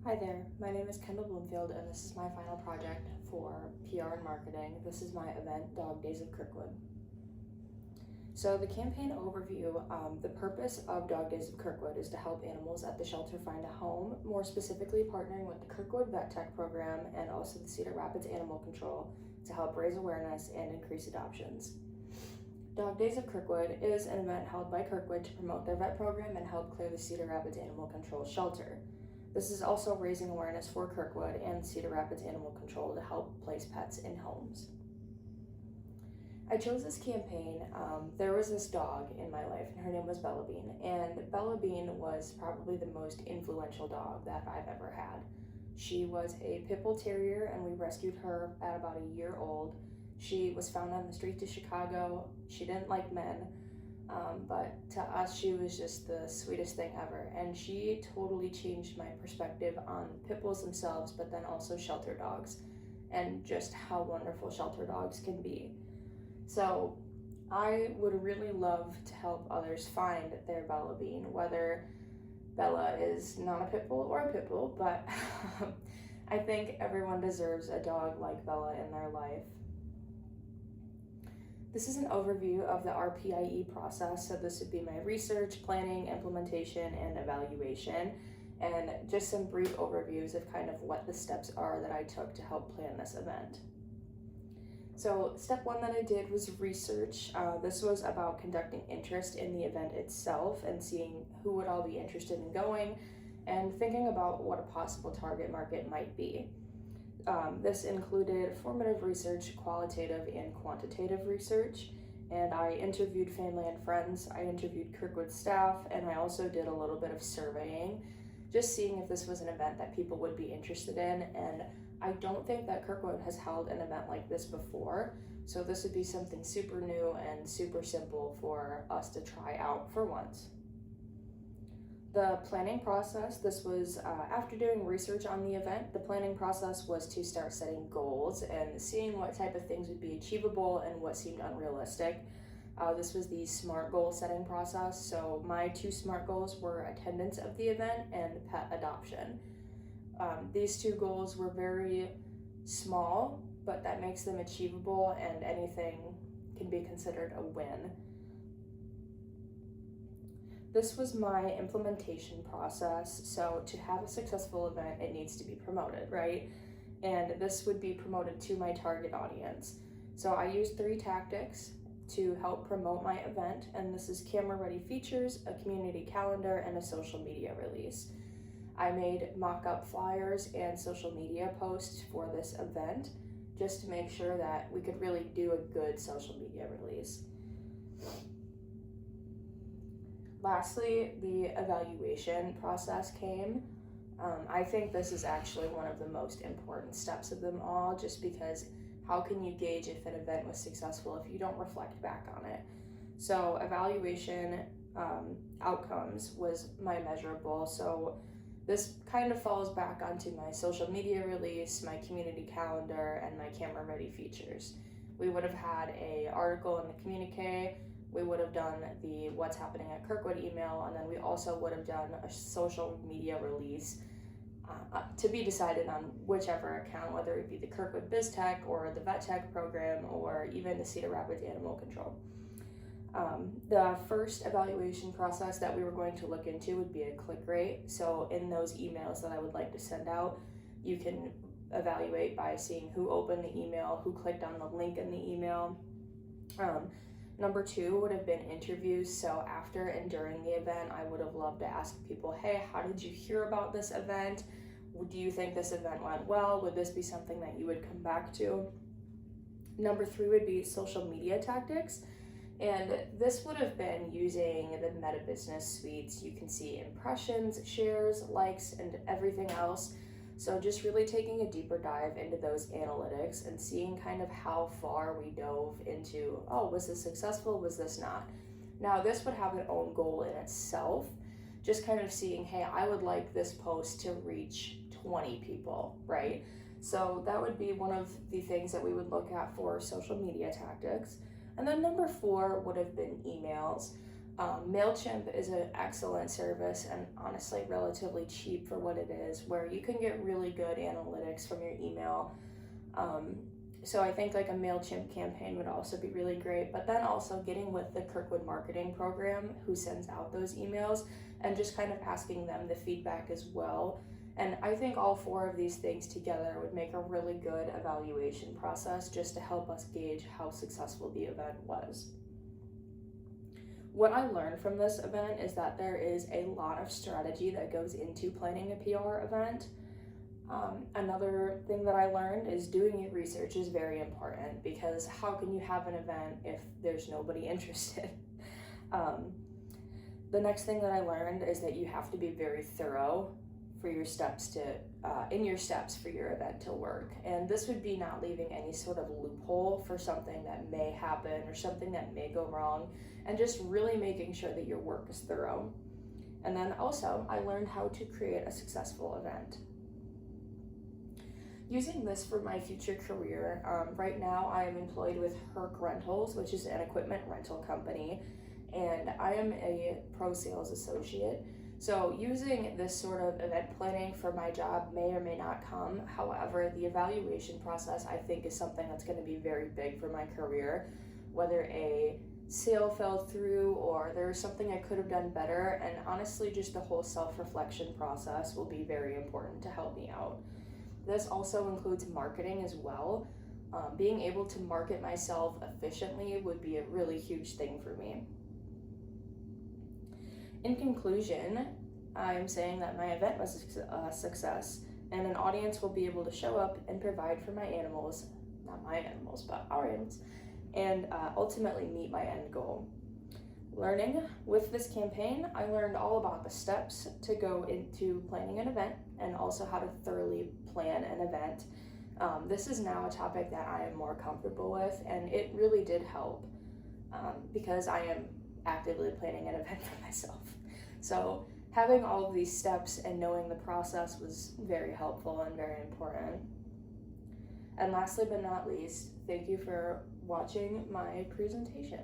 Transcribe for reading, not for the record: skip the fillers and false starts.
Hi there, my name is Kendall Bloomfield and this is my final project for PR and marketing. This is my event, Dog Days of Kirkwood. So the campaign overview, the purpose of Dog Days of Kirkwood is to help animals at the shelter find a home, more specifically partnering with the Kirkwood Vet Tech program and also the Cedar Rapids Animal Control to help raise awareness and increase adoptions. Dog Days of Kirkwood is an event held by Kirkwood to promote their vet program and help clear the Cedar Rapids Animal Control shelter. This is also raising awareness for Kirkwood and Cedar Rapids Animal Control to help place pets in homes. I chose this campaign. There was this dog in my life and her name was Bella Bean, and Bella Bean was probably the most influential dog that I've ever had. She was a pit bull terrier and we rescued her at about a year old. She was found on the streets of Chicago. She didn't like men, but to us she was just the sweetest thing ever, and she totally changed my perspective on pit bulls themselves, but then also shelter dogs and just how wonderful shelter dogs can be. So I would really love to help others find their Bella Bean, whether Bella is not a pit bull or a pit bull, but I think everyone deserves a dog like Bella in their life. This is an overview of the RPIE process, so this would be my research, planning, implementation, and evaluation, and just some brief overviews of kind of what the steps are that I took to help plan this event. So step one that I did was research. This was about conducting interest in the event itself and seeing who would all be interested in going and thinking about what a possible target market might be. This included formative research, qualitative and quantitative research, and I interviewed family and friends, I interviewed Kirkwood staff, and I also did a little bit of surveying, just seeing if this was an event that people would be interested in, and I don't think that Kirkwood has held an event like this before, so this would be something super new and super simple for us to try out for once. The planning process, this was after doing research on the event, the planning process was to start setting goals and seeing what type of things would be achievable and what seemed unrealistic. This was the SMART goal setting process. So my two SMART goals were attendance of the event and pet adoption. These two goals were very small, but that makes them achievable and anything can be considered a win. This was my implementation process. So to have a successful event, it needs to be promoted, right? And this would be promoted to my target audience. So I used 3 tactics to help promote my event, and this is camera-ready features, a community calendar, and a social media release. I made mock-up flyers and social media posts for this event just to make sure that we could really do a good social media release. Lastly, the evaluation process came. I think this is actually one of the most important steps of them all, just because how can you gauge if an event was successful if you don't reflect back on it? So evaluation outcomes was my measurable. So this kind of falls back onto my social media release, my community calendar, and my camera ready features. We would have had an article in the communique, we would have done the what's happening at Kirkwood email, and then we also would have done a social media release to be decided on whichever account, whether it be the Kirkwood Biz Tech or the Vet Tech program or even the Cedar Rapids Animal Control. The first evaluation process that we were going to look into would be a click rate. So in those emails that I would like to send out, you can evaluate by seeing who opened the email, who clicked on the link in the email. Number 2 would have been interviews. So after and during the event, I would have loved to ask people, hey, how did you hear about this event? Do you think this event went well? Would this be something that you would come back to? Number 3 would be social media tactics. And this would have been using the Meta Business Suites. You can see impressions, shares, likes, and everything else. So just really taking a deeper dive into those analytics and seeing kind of how far we dove into, oh, was this successful? Was this not? Now this would have an own goal in itself, just kind of seeing, hey, I would like this post to reach 20 people, right? So that would be one of the things that we would look at for social media tactics. And then number 4 would have been emails. MailChimp is an excellent service and honestly relatively cheap for what it is, where you can get really good analytics from your email. So I think like a MailChimp campaign would also be really great, but then also getting with the Kirkwood marketing program who sends out those emails and just kind of asking them the feedback as well. And I think all four of these things together would make a really good evaluation process just to help us gauge how successful the event was. What I learned from this event is that there is a lot of strategy that goes into planning a PR event. Another thing that I learned is doing your research is very important, because how can you have an event if there's nobody interested? The next thing that I learned is that you have to be very thorough for your steps for your event to work. And this would be not leaving any sort of loophole for something that may happen or something that may go wrong, and just really making sure that your work is thorough. And then also I learned how to create a successful event. Using this for my future career, right now I am employed with Herc Rentals, which is an equipment rental company, and I am a pro sales associate. So using this sort of event planning for my job may or may not come. However, the evaluation process I think is something that's going to be very big for my career, whether a sale fell through or there's something I could have done better, and honestly just the whole self-reflection process will be very important to help me out. This also includes marketing as well. Being able to market myself efficiently would be a really huge thing for me. In conclusion, I'm saying that my event was a success, and an audience will be able to show up and provide for my animals, not my animals, but our animals, and ultimately meet my end goal. Learning with this campaign, I learned all about the steps to go into planning an event and also how to thoroughly plan an event. This is now a topic that I am more comfortable with, and it really did help because I am actively planning an event for myself. So having all of these steps and knowing the process was very helpful and very important. And lastly but not least, thank you for watching my presentation.